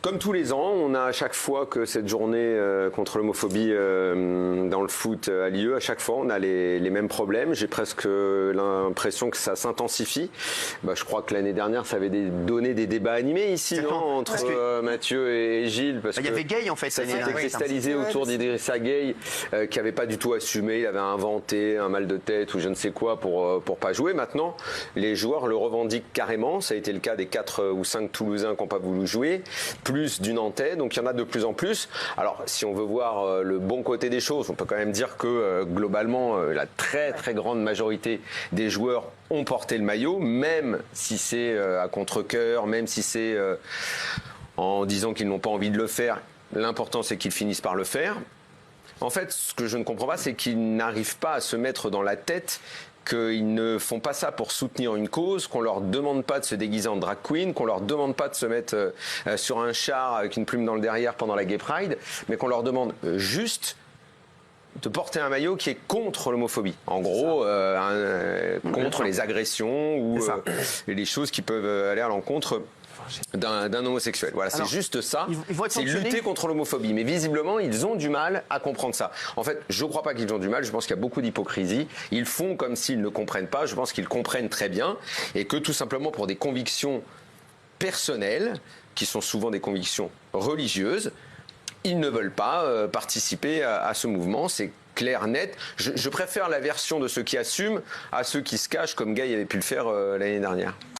Comme tous les ans, on a à chaque fois que cette journée contre l'homophobie dans le foot a lieu, à chaque fois on a les mêmes problèmes. J'ai presque l'impression que ça s'intensifie. Je crois que l'année dernière ça avait donné des débats animés ici, non, entre Mathieu et Gilles. Parce il y avait Gay en fait. Ça s'était cristallisé autour d'Idrissa Gueye qui n'avait pas du tout assumé. Il avait inventé un mal de tête ou je ne sais quoi pour pas jouer. Maintenant, les joueurs le revendiquent carrément. Ça a été le cas des 4 ou 5 Toulousains qui n'ont pas voulu jouer. Plus du Nantais, donc il y en a de plus en plus. Alors, si on veut voir le bon côté des choses, on peut quand même dire que globalement, la très très grande majorité des joueurs ont porté le maillot, même si c'est à contre-cœur, même si c'est en disant qu'ils n'ont pas envie de le faire. L'important, c'est qu'ils finissent par le faire. En fait, ce que je ne comprends pas, c'est qu'ils n'arrivent pas à se mettre dans la tête qu'ils ne font pas ça pour soutenir une cause, qu'on leur demande pas de se déguiser en drag queen, qu'on leur demande pas de se mettre sur un char avec une plume dans le derrière pendant la Gay Pride, mais qu'on leur demande juste de porter un maillot qui est contre l'homophobie. En gros, contre les agressions ou les choses qui peuvent aller à l'encontre d'un homosexuel. Voilà, c'est juste ça. C'est lutter contre l'homophobie. Mais visiblement, ils ont du mal à comprendre ça. En fait, je ne crois pas qu'ils ont du mal. Je pense qu'il y a beaucoup d'hypocrisie. Ils font comme s'ils ne comprennent pas. Je pense qu'ils comprennent très bien. Et que tout simplement pour des convictions personnelles, qui sont souvent des convictions religieuses, ils ne veulent pas participer à ce mouvement. C'est clair, net. Je préfère la version de ceux qui assument à ceux qui se cachent, comme Guy avait pu le faire l'année dernière.